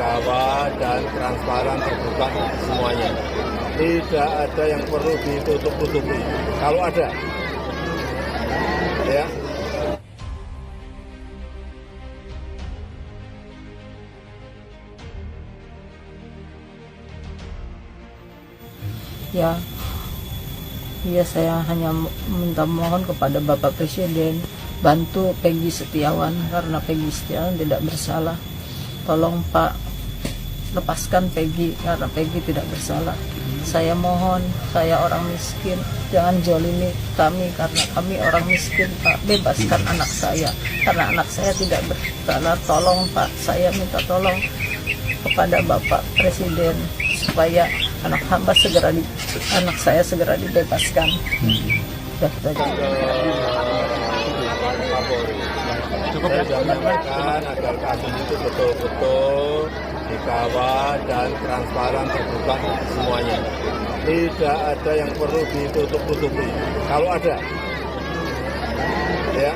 dikawal dan transparan terbuka semuanya. Tidak ada yang perlu ditutup-tutupi. Kalau ada, ya. Ya, saya hanya minta mohon kepada Bapak Presiden bantu Peggy Setiawan karena Peggy Setiawan tidak bersalah. Tolong Pak, lepaskan Peggy karena Peggy tidak bersalah. Saya mohon, saya orang miskin, jangan zolimi kami karena kami orang miskin Pak. Bebaskan anak saya karena anak saya tidak bersalah. Tolong Pak, saya minta tolong kepada Bapak Presiden supaya anak saya segera dibebaskan. Saya sudah menyampaikan agar kasus itu betul-betul dikawal dan transparan terbuka semuanya. Tidak ada yang perlu ditutup-tutupi. Kalau ada, ya,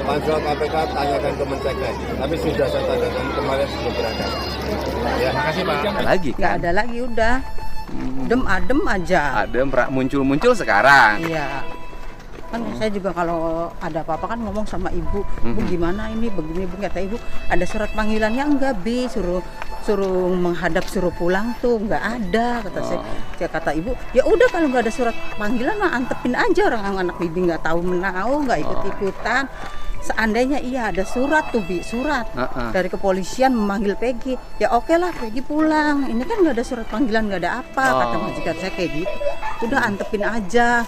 Pansel KPK tanyakan ke Menseknek. Tapi sudah saya tanyakan kemarin sebelum berangkat. Ya, makasih Pak. Nggak ada lagi, udah. Adem aja. Adem, muncul sekarang. Iya. Kan saya juga kalau ada apa-apa kan ngomong sama ibu, Bu gimana ini begini Bu, kata ibu ada surat panggilannya enggak Bi, suruh menghadap suruh pulang tuh enggak ada, kata saya. Kata ibu ya udah kalau nggak ada surat panggilan mah antepin aja, orang anak bibi nggak tahu menau, nggak ikut-ikutan. Seandainya iya ada surat tuh Bi, surat dari kepolisian memanggil Peggy, ya oke lah Peggy pulang. Ini kan nggak ada surat panggilan, nggak ada apa, kata majikan saya kayak gitu. Udah antepin aja.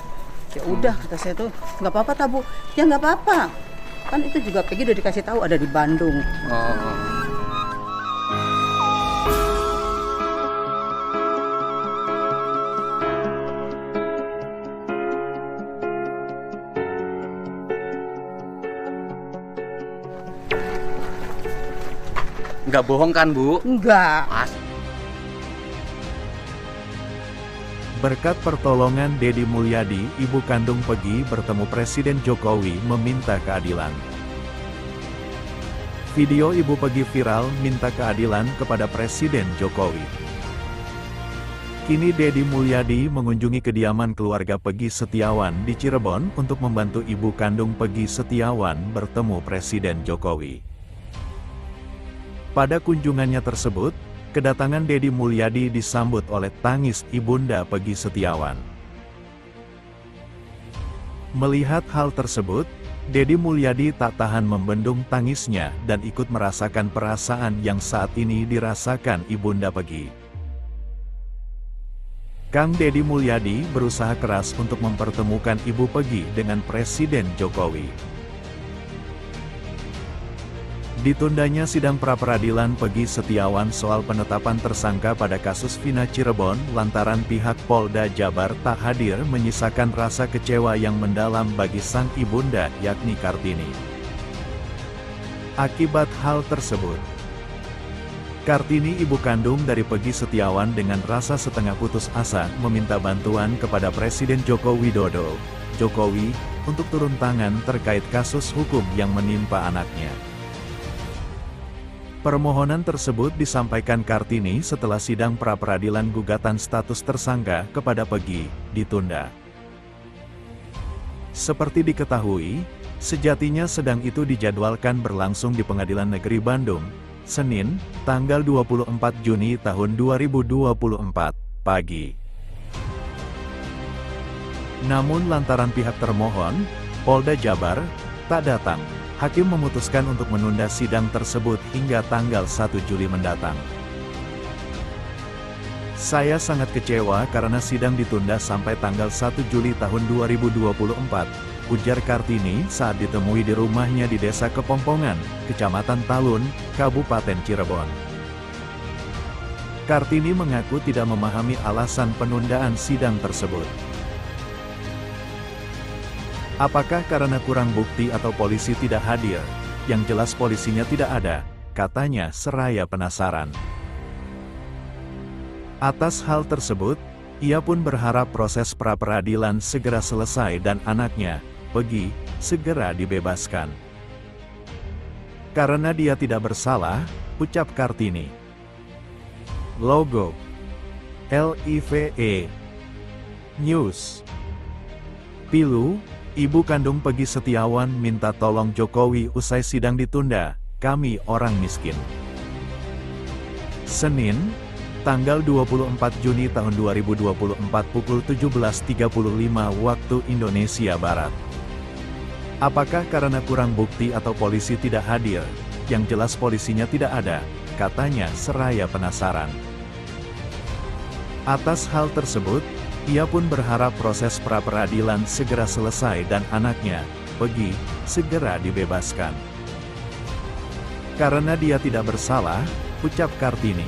Ya udah, kata saya tuh nggak apa-apa tabu. Ya nggak apa-apa. Kan itu juga Peggy udah dikasih tahu ada di Bandung. Nggak bohong kan Bu? Enggak. Berkat pertolongan Dedi Mulyadi, ibu kandung Peggy bertemu Presiden Jokowi meminta keadilan. Video ibu Peggy viral minta keadilan kepada Presiden Jokowi. Kini Dedi Mulyadi mengunjungi kediaman keluarga Peggy Setiawan di Cirebon untuk membantu ibu kandung Peggy Setiawan bertemu Presiden Jokowi. Pada kunjungannya tersebut, kedatangan Dedi Mulyadi disambut oleh tangis ibunda Peggy Setiawan. Melihat hal tersebut, Dedi Mulyadi tak tahan membendung tangisnya dan ikut merasakan perasaan yang saat ini dirasakan ibunda Peggy. Kang Dedi Mulyadi berusaha keras untuk mempertemukan ibu Peggy dengan Presiden Jokowi. Ditundanya sidang pra-peradilan Peggy Setiawan soal penetapan tersangka pada kasus Vina Cirebon lantaran pihak Polda Jabar tak hadir menyisakan rasa kecewa yang mendalam bagi sang ibunda yakni Kartini. Akibat hal tersebut, Kartini ibu kandung dari Peggy Setiawan dengan rasa setengah putus asa meminta bantuan kepada Presiden Joko Widodo, Jokowi, untuk turun tangan terkait kasus hukum yang menimpa anaknya. Permohonan tersebut disampaikan Kartini setelah sidang pra-peradilan gugatan status tersangka kepada Peggy ditunda. Seperti diketahui, sejatinya sedang itu dijadwalkan berlangsung di Pengadilan Negeri Bandung, Senin, tanggal 24 Juni tahun 2024, pagi. Namun lantaran pihak termohon, Polda Jabar, tak datang, hakim memutuskan untuk menunda sidang tersebut hingga tanggal 1 Juli mendatang. Saya sangat kecewa karena sidang ditunda sampai tanggal 1 Juli tahun 2024, ujar Kartini saat ditemui di rumahnya di Desa Kepompongan, Kecamatan Talun, Kabupaten Cirebon. Kartini mengaku tidak memahami alasan penundaan sidang tersebut. Apakah karena kurang bukti atau polisi tidak hadir? Yang jelas polisinya tidak ada, katanya seraya penasaran. Atas hal tersebut, ia pun berharap proses pra-peradilan segera selesai dan anaknya, Peggy, segera dibebaskan. Karena dia tidak bersalah, ucap Kartini, Logo LIVE News. Pilu, ibu kandung Peggy Setiawan minta tolong Jokowi usai sidang ditunda, kami orang miskin. Senin, tanggal 24 Juni tahun 2024 pukul 17.35 waktu Indonesia Barat. Apakah karena kurang bukti atau polisi tidak hadir? Yang jelas polisinya tidak ada, katanya seraya penasaran. Atas hal tersebut, ia pun berharap proses pra-peradilan segera selesai dan anaknya, Peggy, segera dibebaskan. Karena dia tidak bersalah, ucap Kartini.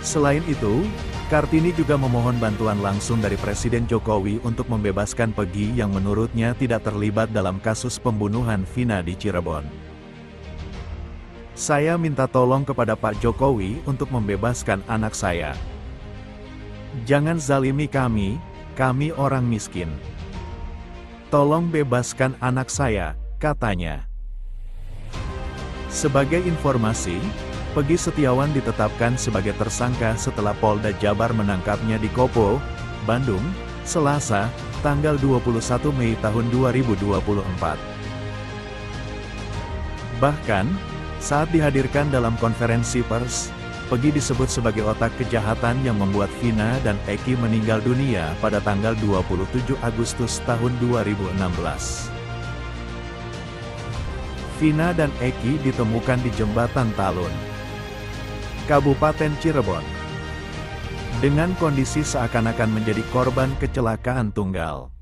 Selain itu, Kartini juga memohon bantuan langsung dari Presiden Jokowi untuk membebaskan Peggy yang menurutnya tidak terlibat dalam kasus pembunuhan Vina di Cirebon. Saya minta tolong kepada Pak Jokowi untuk membebaskan anak saya. Jangan zalimi kami orang miskin. Tolong bebaskan anak saya, katanya. Sebagai informasi, Peggy Setiawan ditetapkan sebagai tersangka setelah Polda Jabar menangkapnya di Kopo, Bandung, Selasa, tanggal 21 Mei tahun 2024. Bahkan, saat dihadirkan dalam konferensi pers, Peggy disebut sebagai otak kejahatan yang membuat Vina dan Eki meninggal dunia pada tanggal 27 Agustus tahun 2016. Vina dan Eki ditemukan di Jembatan Talun, Kabupaten Cirebon, dengan kondisi seakan-akan menjadi korban kecelakaan tunggal.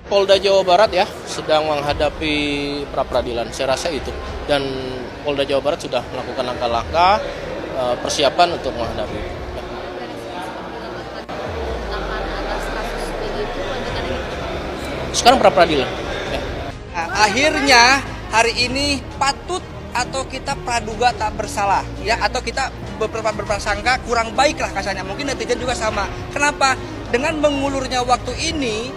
Polda Jawa Barat ya sedang menghadapi pra-peradilan, saya rasa itu. Dan Polda Jawa Barat sudah melakukan langkah-langkah persiapan untuk menghadapi itu. Sekarang pra-peradilan. Ya. Nah, akhirnya hari ini patut atau kita praduga tak bersalah, ya, atau kita berprasangka kurang baik lah kasarnya. Mungkin netizen juga sama. Kenapa? Dengan mengulurnya waktu ini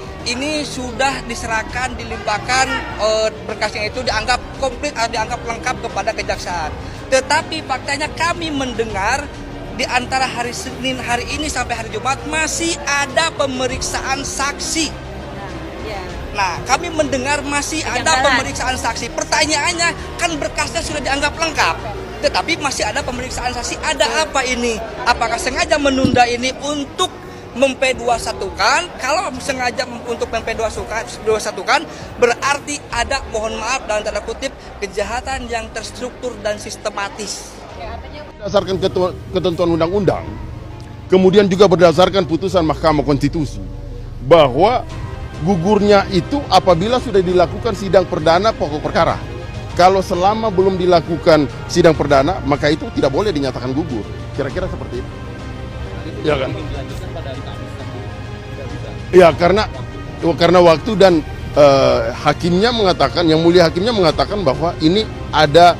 sudah diserahkan, dilimpahkan berkasnya itu dianggap komplit atau dianggap lengkap kepada kejaksaan. Tetapi faktanya kami mendengar di antara hari Senin hari ini sampai hari Jumat masih ada pemeriksaan saksi. Nah, kami mendengar masih ada pemeriksaan saksi. Pertanyaannya kan berkasnya sudah dianggap lengkap, tetapi masih ada pemeriksaan saksi. Ada apa ini? Apakah sengaja menunda ini untuk mem-P21-kan? Kalau sengaja untuk mem-P21-kan berarti ada, mohon maaf dalam tanda kutip, kejahatan yang terstruktur dan sistematis. Berdasarkan ketentuan undang-undang, kemudian juga berdasarkan putusan Mahkamah Konstitusi, bahwa gugurnya itu apabila sudah dilakukan sidang perdana pokok perkara. Kalau selama belum dilakukan sidang perdana, maka itu tidak boleh dinyatakan gugur. Kira-kira seperti itu. Ya kan? Ya, karena waktu dan hakimnya mengatakan, yang mulia hakimnya mengatakan bahwa ini ada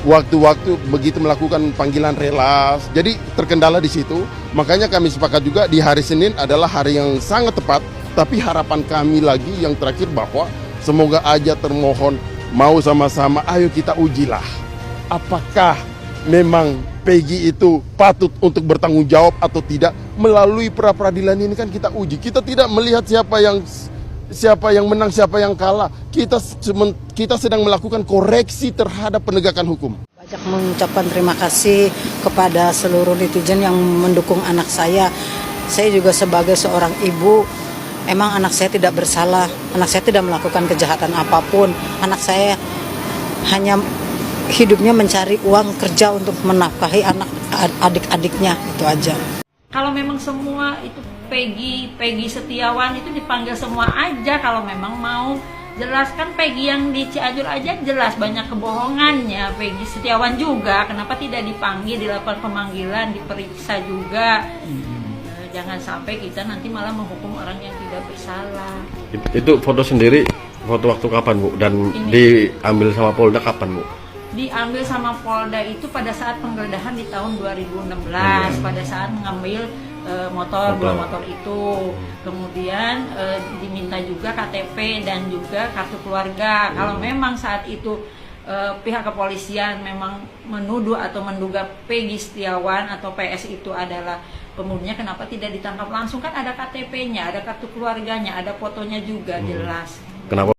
waktu-waktu begitu melakukan panggilan relas, jadi terkendala di situ. Makanya kami sepakat juga di hari Senin adalah hari yang sangat tepat. Tapi harapan kami lagi yang terakhir bahwa semoga aja termohon mau sama-sama, ayo kita ujilah apakah memang Peggy itu patut untuk bertanggung jawab atau tidak. Melalui pra-peradilan ini kan kita uji. Kita tidak melihat siapa yang menang, siapa yang kalah. Kita sedang melakukan koreksi terhadap penegakan hukum. Banyak mengucapkan terima kasih kepada seluruh netizen yang mendukung anak saya. Saya juga sebagai seorang ibu, emang anak saya tidak bersalah. Anak saya tidak melakukan kejahatan apapun. Anak saya hanya hidupnya mencari uang kerja untuk menafkahi adik-adiknya, itu aja. Kalau memang semua itu Peggy Setiawan itu dipanggil semua aja, kalau memang mau jelaskan. Peggy yang di Cianjur aja jelas banyak kebohongannya. Peggy Setiawan juga, kenapa tidak dipanggil, dilakukan pemanggilan, diperiksa juga. Jangan sampai kita nanti malah menghukum orang yang tidak bersalah. Itu foto sendiri, foto waktu kapan Bu? Dan diambil sama Polda kapan Bu? diambil sama Polda itu pada saat penggeledahan di tahun 2016 pada saat mengambil dua motor itu. Kemudian diminta juga KTP dan juga kartu keluarga. Kalau memang saat itu pihak kepolisian memang menuduh atau menduga Peggy Setiawan atau PS itu adalah pembunuhnya, kenapa tidak ditangkap langsung? Kan ada KTP-nya, ada kartu keluarganya, ada fotonya juga jelas. Kenapa